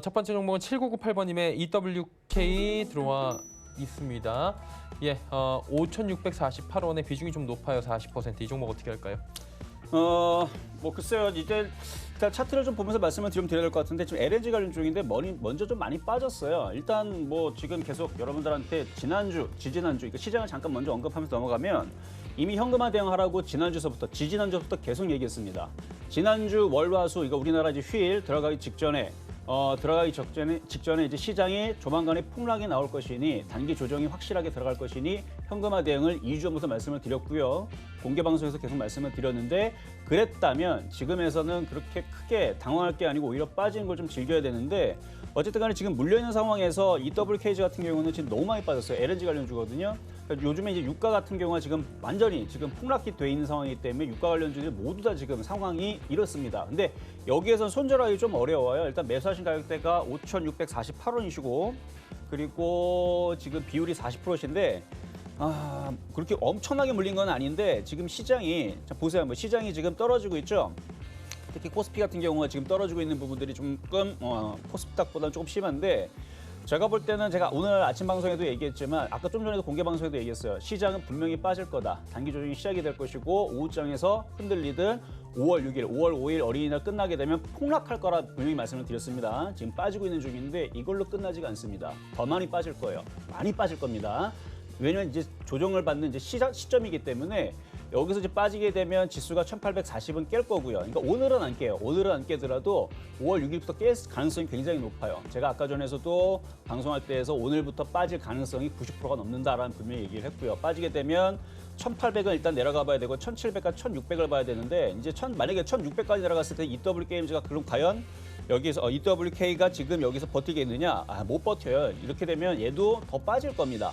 첫 번째 종목은 7998번님의 EWK 들어와 있습니다. 예, 5,648원의 비중이 좀 높아요. 40%. 이 종목 어떻게 할까요? 뭐 글쎄요. 이제 일단 차트를 좀 보면서 말씀을 좀 드려야 될 것 같은데 지금 LNG 관련 쪽인데 먼저 좀 많이 빠졌어요. 일단 뭐 지금 계속 여러분들한테 지난주, 지지난주 그러니까 시장을 잠깐 먼저 언급하면서 넘어가면 이미 현금화 대응하라고 지난주서부터 지지난주부터 계속 얘기했습니다. 지난주 월화수 이거 우리나라 이제 휴일 들어가기 직전에 직전에 이제 시장이 조만간에 폭락이 나올 것이니 단기 조정이 확실하게 들어갈 것이니 현금화 대응을 2주 전부터 말씀을 드렸고요. 공개 방송에서 계속 말씀을 드렸는데 그랬다면 지금에서는 그렇게 크게 당황할 게 아니고 오히려 빠지는 걸 좀 즐겨야 되는데 어쨌든 간에 지금 물려있는 상황에서 EWKG 같은 경우는 지금 너무 많이 빠졌어요. LNG 관련주거든요. 그러니까 요즘에 이제 유가 같은 경우가 지금 완전히 지금 폭락이 돼 있는 상황이기 때문에 유가 관련주들 모두 다 지금 상황이 이렇습니다. 근데 여기에선 손절하기 좀 어려워요. 일단 매수하신 가격대가 5,648원이시고 그리고 지금 비율이 40%신데 그렇게 엄청나게 물린 건 아닌데 지금 시장이 자, 보세요. 뭐 시장이 지금 떨어지고 있죠. 특히 코스피 같은 경우가 지금 떨어지고 있는 부분들이 조금 코스닥보다는 조금 심한데 제가 볼 때는 제가 오늘 아침 방송에도 얘기했지만 아까 좀 전에도 공개 방송에도 얘기했어요. 시장은 분명히 빠질 거다. 단기 조정이 시작이 될 것이고 오후장에서 흔들리든 5월 6일, 5월 5일 어린이날 끝나게 되면 폭락할 거라 분명히 말씀을 드렸습니다. 지금 빠지고 있는 중인데 이걸로 끝나지가 않습니다. 더 많이 빠질 거예요. 많이 빠질 겁니다. 왜냐면 이제 조정을 받는 이제 시점이기 때문에 여기서 이제 빠지게 되면 지수가 1840은 깰 거고요. 그러니까 오늘은 안 깨요. 오늘은 안 깨더라도 5월 6일부터 깰 가능성이 굉장히 높아요. 제가 아까 전에서도 방송할 때에서 오늘부터 빠질 가능성이 90%가 넘는다라는 분명히 얘기를 했고요. 빠지게 되면 1800은 일단 내려가 봐야 되고 1700과 1600을 봐야 되는데 이제 만약에 1600까지 내려갔을 때 EW게임즈가 그럼 과연 여기서 EWK가 지금 여기서 버티겠느냐? 못 버텨요. 이렇게 되면 얘도 더 빠질 겁니다.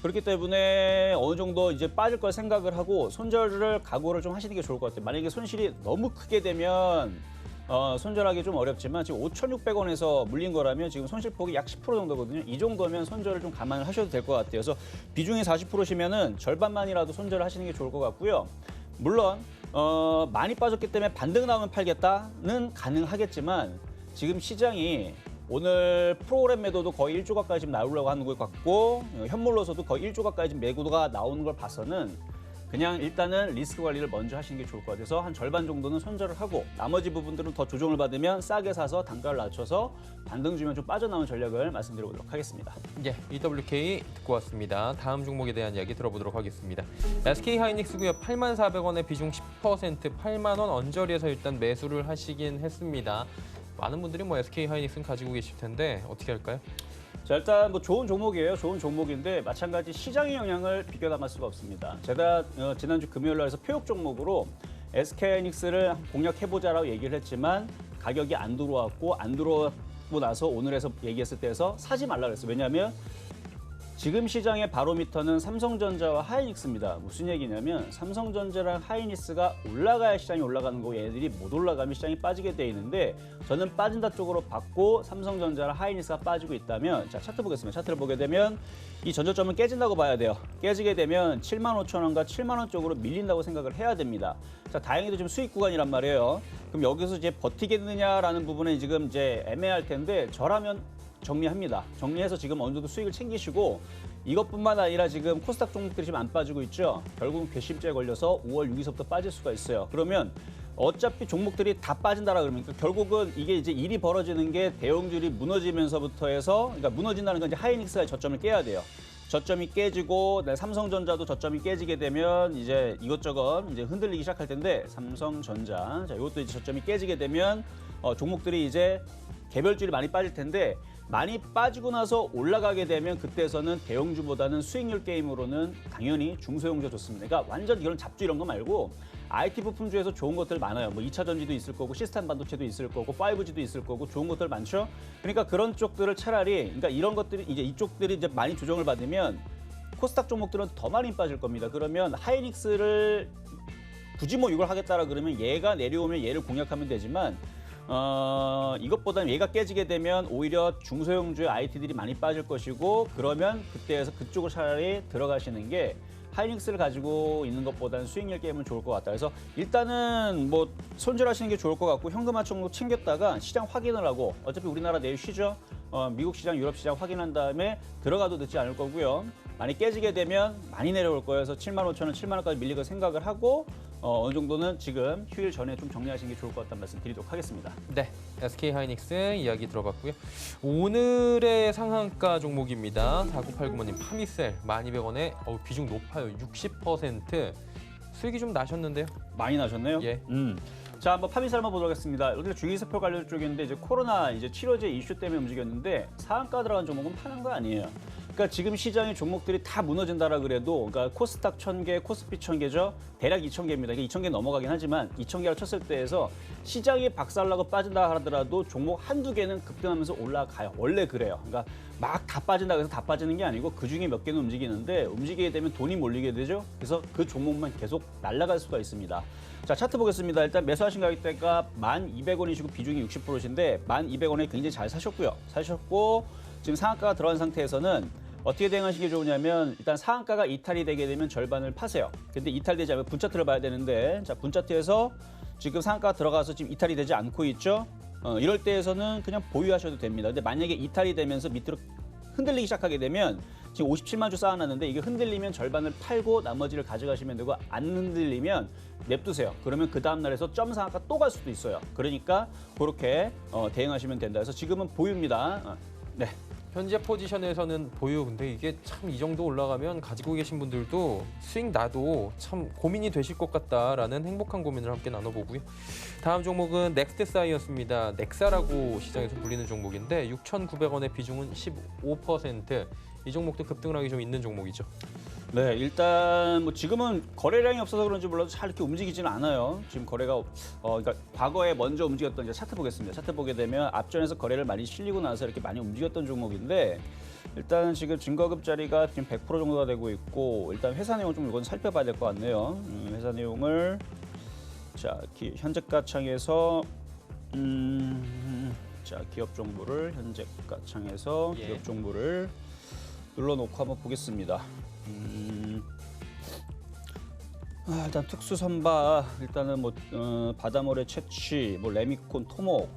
그렇기 때문에 어느 정도 이제 빠질 걸 생각을 하고 손절을 각오를 좀 하시는 게 좋을 것 같아요. 만약에 손실이 너무 크게 되면 손절하기 좀 어렵지만 지금 5,600원에서 물린 거라면 지금 손실폭이 약 10% 정도거든요. 이 정도면 손절을 좀 감안을 하셔도 될 것 같아요. 그래서 비중이 40%시면은 절반만이라도 손절을 하시는 게 좋을 것 같고요. 물론 많이 빠졌기 때문에 반등 나오면 팔겠다는 가능하겠지만 지금 시장이 오늘 프로그램 매도도 거의 1조 가까이 지금 나오려고 하는 것 같고 현물로서도 거의 1조 가까이 지금 매도가 나오는 걸 봐서는 그냥 일단은 리스크 관리를 먼저 하시는 게 좋을 것 같아서 한 절반 정도는 손절을 하고 나머지 부분들은 더 조정을 받으면 싸게 사서 단가를 낮춰서 반등 주면 좀 빠져나오는 전략을 말씀드려보도록 하겠습니다. 예, EWK 듣고 왔습니다. 다음 종목에 대한 이야기 들어보도록 하겠습니다. SK하이닉스고요. 84,400원의 비중 10%, 8만 원 언저리에서 일단 매수를 하시긴 했습니다. 많은 분들이 뭐 SK하이닉스는 가지고 계실 텐데 어떻게 할까요? 자, 일단 뭐 좋은 종목이에요. 좋은 종목인데 마찬가지 시장의 영향을 비껴나갈 수가 없습니다. 제가 지난주 금요일 날에서 표역 종목으로 SK하이닉스를 공략해보자라고 얘기를 했지만 가격이 안 들어왔고 안 들어오고 나서 오늘에서 얘기했을 때에서 사지 말라 그랬어요. 왜냐하면 지금 시장의 바로미터는 삼성전자와 하이닉스입니다. 무슨 얘기냐면 삼성전자랑 하이닉스가 올라가야 시장이 올라가는 거고 얘네들이 못 올라가면 시장이 빠지게 돼 있는데 저는 빠진다 쪽으로 봤고 삼성전자랑 하이닉스가 빠지고 있다면 자 차트 보겠습니다. 차트를 보게 되면 이 전저점은 깨진다고 봐야 돼요. 깨지게 되면 75,000원과 7만 원 쪽으로 밀린다고 생각을 해야 됩니다. 자 다행히도 지금 수익 구간이란 말이에요. 그럼 여기서 이제 버티겠느냐라는 부분은 지금 이제 애매할 텐데 저라면 정리합니다. 정리해서 지금 어느 정도 수익을 챙기시고 이것뿐만 아니라 지금 코스닥 종목들이 지금 안 빠지고 있죠. 결국은 괘씸죄에 걸려서 5월 6일서부터 빠질 수가 있어요. 그러면 어차피 종목들이 다 빠진다라 그러면 결국은 이게 이제 일이 벌어지는 게 대형주들이 무너지면서부터 해서 그러니까 무너진다는 건 이제 하이닉스가 저점을 깨야 돼요. 저점이 깨지고 삼성전자도 저점이 깨지게 되면 이제 이것저것 이제 흔들리기 시작할 텐데 삼성전자 자 이것도 이제 저점이 깨지게 되면 종목들이 이제 개별주들이 많이 빠질 텐데 많이 빠지고 나서 올라가게 되면 그때서는 대형주보다는 수익률 게임으로는 당연히 중소형주가 좋습니다. 그러니까 완전 이런 잡주 이런 거 말고 IT 부품주에서 좋은 것들 많아요. 뭐 2차 전지도 있을 거고 시스템 반도체도 있을 거고 5G도 있을 거고 좋은 것들 많죠. 그러니까 그런 쪽들을 차라리 그러니까 이런 것들이 이제 이쪽들이 이제 많이 조정을 받으면 코스닥 종목들은 더 많이 빠질 겁니다. 그러면 하이닉스를 굳이 뭐 이걸 하겠다라 그러면 얘가 내려오면 얘를 공략하면 되지만 이것보다는 얘가 깨지게 되면 오히려 중소형주의 IT들이 많이 빠질 것이고 그러면 그때에서 그쪽을 차라리 들어가시는 게 하이닉스를 가지고 있는 것보다는 수익률 게임은 좋을 것 같다. 그래서 일단은 뭐 손절하시는 게 좋을 것 같고 현금화 정도 챙겼다가 시장 확인을 하고 어차피 우리나라 내일 쉬죠. 미국 시장, 유럽 시장 확인한 다음에 들어가도 늦지 않을 거고요. 많이 깨지게 되면 많이 내려올 거예요. 그래서 75,000원, 7만 원까지 밀릴 생각을 하고 어느 정도는 지금 휴일 전에 좀 정리하시는 게 좋을 것 같다는 말씀 드리도록 하겠습니다. 네, SK 하이닉스 이야기 들어봤고요. 오늘의 상한가 종목입니다. 4989번님 파미셀 1200원에 비중 높아요. 60%. 수익이 좀 나셨는데요. 많이 나셨네요. 예. 자, 한번 파미셀 한번 보도록 하겠습니다. 여기가 주기세포 관련 쪽인데 이제 코로나 이제 치료제 이슈 때문에 움직였는데 상한가 들어간 종목은 파는 거 아니에요. 그러니까 지금 시장의 종목들이 다 무너진다라 그래도 그러니까 코스닥 1000개, 코스피 1000개죠. 대략 2000개입니다. 이게 2000개 넘어가긴 하지만 2000개라고 쳤을 때에서 시장이 박살나고 빠진다 하더라도 종목 한두 개는 급등하면서 올라가요. 원래 그래요. 그러니까 막 다 빠진다 그래서 다 빠지는 게 아니고 그중에 몇 개는 움직이는데 움직이게 되면 돈이 몰리게 되죠. 그래서 그 종목만 계속 날아갈 수가 있습니다. 자, 차트 보겠습니다. 일단 매수하신 가격대가 1,200원이시고 비중이 60%신데 1,200원에 굉장히 잘 사셨고요. 사셨고 지금 상한가가 들어간 상태에서는 어떻게 대응하시기 좋으냐면 일단 상한가가 이탈이 되게 되면 절반을 파세요. 근데 이탈되지 않으면 분차트를 봐야 되는데 자, 분차트에서 지금 상한가가 들어가서 지금 이탈이 되지 않고 있죠. 이럴 때에서는 그냥 보유하셔도 됩니다. 근데 만약에 이탈이 되면서 밑으로 흔들리기 시작하게 되면 지금 57만 주 쌓아놨는데 이게 흔들리면 절반을 팔고 나머지를 가져가시면 되고 안 흔들리면 냅두세요. 그러면 그 다음 날에서 점 상한가 또 갈 수도 있어요. 그러니까 그렇게 대응하시면 된다. 그래서 지금은 보유입니다. 네. 현재 포지션에서는 보유. 근데 이게 참 이 정도 올라가면 가지고 계신 분들도 수익 나도 참 고민이 되실 것 같다라는 행복한 고민을 함께 나눠보고요. 다음 종목은 넥스트 사이언스입니다. 넥사라고 시장에서 불리는 종목인데 6,900원의 비중은 15%. 이 종목도 급등을 하기 좀 있는 종목이죠. 네, 일단 뭐 지금은 거래량이 없어서 그런지 몰라도 잘 이렇게 움직이지는 않아요. 지금 거래가 그러니까 과거에 먼저 움직였던 이제 차트 보겠습니다. 차트 보게 되면 앞전에서 거래를 많이 실리고 나서 이렇게 많이 움직였던 종목인데 일단은 지금 증거급 자리가 지금 100% 정도가 되고 있고 일단 회사 내용 좀 이건 살펴봐야 될 것 같네요. 회사 내용을 자 현재가 창에서 자 기업 정보를 현재가 창에서 예. 기업 정보를 눌러놓고 한번 보겠습니다. 일단 특수 선박 일단은 뭐 바다모래 채취, 뭐 레미콘, 토목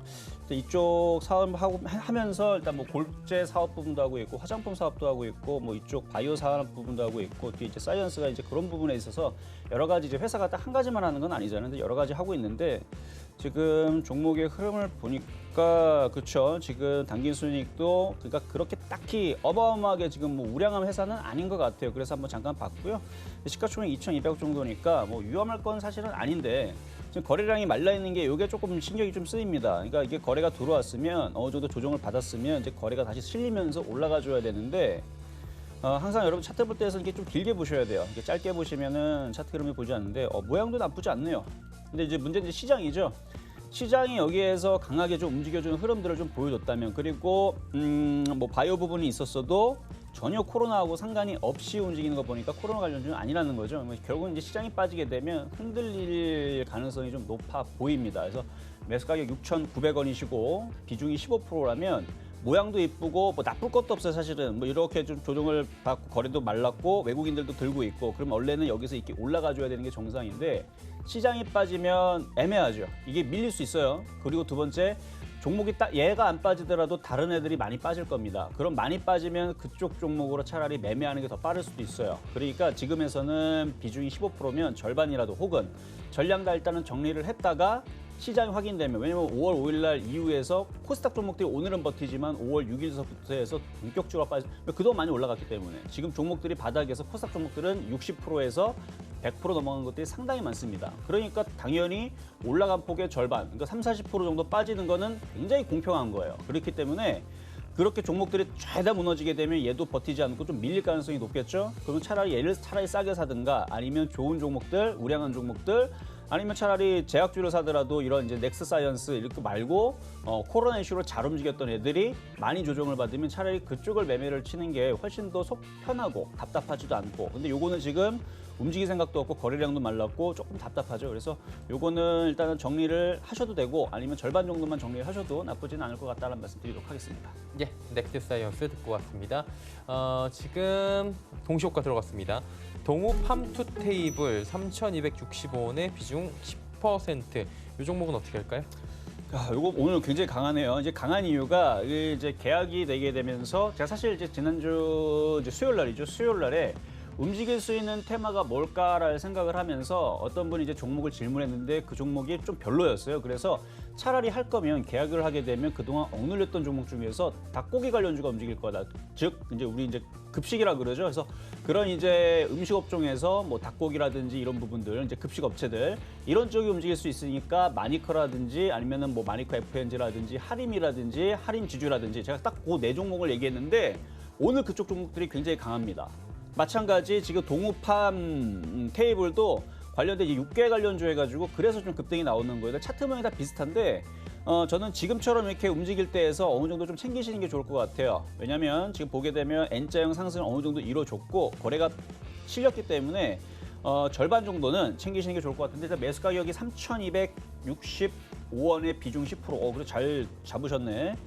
이쪽 사업 하면서 일단 뭐 골재 사업 부분도 하고 있고 화장품 사업도 하고 있고 뭐 이쪽 바이오 사업 부분도 하고 있고 뒤에 이제 사이언스가 이제 그런 부분에 있어서 여러 가지 이제 회사가 딱 한 가지만 하는 건 아니잖아요. 근데 여러 가지 하고 있는데 지금 종목의 흐름을 보니까 그렇죠. 지금 당긴 순이익도 그러니까 그렇게 딱히 어마어마하게 지금 뭐 우량한 회사는 아닌 것 같아요. 그래서 한번 잠깐 봤고요. 시가총액 2,200억 정도니까 뭐 위험할 건 사실은 아닌데 지금 거래량이 말라 있는 게 이게 조금 신경이 좀 쓰입니다. 그러니까 이게 거래가 들어왔으면 어느 정도 조정을 받았으면 이제 거래가 다시 실리면서 올라가 줘야 되는데 항상 여러분 차트 볼 때에서 이게 좀 길게 보셔야 돼요. 이게 짧게 보시면은 차트 흐름이 보지 않는데 모양도 나쁘지 않네요. 근데 이제 문제는 이제 시장이죠. 시장이 여기에서 강하게 좀 움직여주는 흐름들을 좀 보여줬다면 그리고 뭐 바이오 부분이 있었어도 전혀 코로나하고 상관이 없이 움직이는 거 보니까 코로나 관련주는 아니라는 거죠. 결국은 이제 시장이 빠지게 되면 흔들릴 가능성이 좀 높아 보입니다. 그래서 매수 가격 6,900원이시고 비중이 15%라면 모양도 이쁘고 뭐 나쁠 것도 없어요. 사실은 뭐 이렇게 좀 조정을 받고 거래도 말랐고 외국인들도 들고 있고 그럼 원래는 여기서 이렇게 올라가 줘야 되는 게 정상인데 시장이 빠지면 애매하죠. 이게 밀릴 수 있어요. 그리고 두 번째 종목이 딱 얘가 안 빠지더라도 다른 애들이 많이 빠질 겁니다. 그럼 많이 빠지면 그쪽 종목으로 차라리 매매하는 게 더 빠를 수도 있어요. 그러니까 지금에서는 비중이 15%면 절반이라도 혹은 전량다 일단은 정리를 했다가 시장이 확인되면 왜냐면 5월 5일 날 이후에서 코스닥 종목들이 오늘은 버티지만 5월 6일서부터 해서 본격적으로 빠지 그동안 많이 올라갔기 때문에 지금 종목들이 바닥에서 코스닥 종목들은 60%에서 100% 넘어간 것들이 상당히 많습니다. 그러니까 당연히 올라간 폭의 절반, 그러니까 30, 40% 정도 빠지는 거는 굉장히 공평한 거예요. 그렇기 때문에 그렇게 종목들이 죄다 무너지게 되면 얘도 버티지 않고 좀 밀릴 가능성이 높겠죠. 그러면 차라리 얘를 싸게 사든가 아니면 좋은 종목들, 우량한 종목들 아니면 차라리 제약주를 사더라도 이런 이제 넥스 사이언스 이렇게 말고 코로나 이슈로 잘 움직였던 애들이 많이 조정을 받으면 차라리 그쪽을 매매를 치는 게 훨씬 더 속 편하고 답답하지도 않고 근데 요거는 지금 움직일 생각도 없고 거래량도 말랐고 조금 답답하죠. 그래서 요거는 일단은 정리를 하셔도 되고 아니면 절반 정도만 정리를 하셔도 나쁘진 않을 것 같다는 말씀 드리도록 하겠습니다. 예, 넥트 사이언스 듣고 왔습니다. 지금 동시효과 들어갔습니다. 동우 팜투 테이블 3,265원에 비중 10%. 이 종목은 어떻게 할까요? 요거 오늘 굉장히 강하네요. 이제 강한 이유가 이제 계약이 되게 되면서 제가 사실 이제 지난주 이제 수요일 날이죠. 수요일 날에 움직일 수 있는 테마가 뭘까를 생각을 하면서 어떤 분이 이제 종목을 질문했는데 그 종목이 좀 별로였어요. 그래서 차라리 할 거면 계약을 하게 되면 그동안 억눌렸던 종목 중에서 닭고기 관련주가 움직일 거다. 즉 이제 우리 이제 급식이라 그러죠. 그래서 그런 이제 음식 업종에서 뭐 닭고기라든지 이런 부분들 이제 급식 업체들 이런 쪽이 움직일 수 있으니까 마니커라든지 아니면은 뭐 마니커 FNG라든지 하림이라든지 하림 지주라든지 제가 딱 그 네 종목을 얘기했는데 오늘 그쪽 종목들이 굉장히 강합니다. 마찬가지 지금 동우팜 테이블도 관련된 이제 육계 관련주 해가지고 그래서 좀 급등이 나오는 거예요. 차트 모양이 다 비슷한데 저는 지금처럼 이렇게 움직일 때에서 어느 정도 좀 챙기시는 게 좋을 것 같아요. 왜냐하면 지금 보게 되면 N자형 상승을 어느 정도 이뤄줬고 거래가 실렸기 때문에 절반 정도는 챙기시는 게 좋을 것 같은데 일단 매수 가격이 3,265원에 비중 10%. 그래 잘 잡으셨네.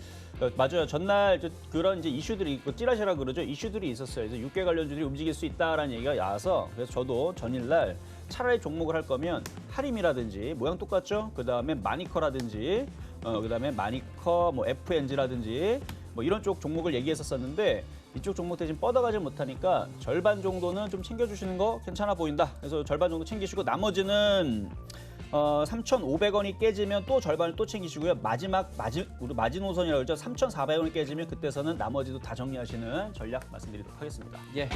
맞아요. 전날 그런 이제 이슈들이 있고 찌라시라 그러죠. 이슈들이 있었어요. 그래서 육계 관련주들이 움직일 수 있다라는 얘기가 나와서 그래서 저도 전일날 차라리 종목을 할 거면 하림이라든지 모양 똑같죠. 그 다음에 마니커라든지 그 다음에 마니커 뭐 FNG라든지 뭐 이런 쪽 종목을 얘기했었었는데 이쪽 종목들 지금 뻗어가지 못하니까 절반 정도는 좀 챙겨주시는 거 괜찮아 보인다. 그래서 절반 정도 챙기시고 나머지는 3,500원이 깨지면 또 절반을 또 챙기시고요. 우리 마지노선이라고 그러죠. 3,400원이 깨지면 그때서는 나머지도 다 정리하시는 전략 말씀드리도록 하겠습니다. 예.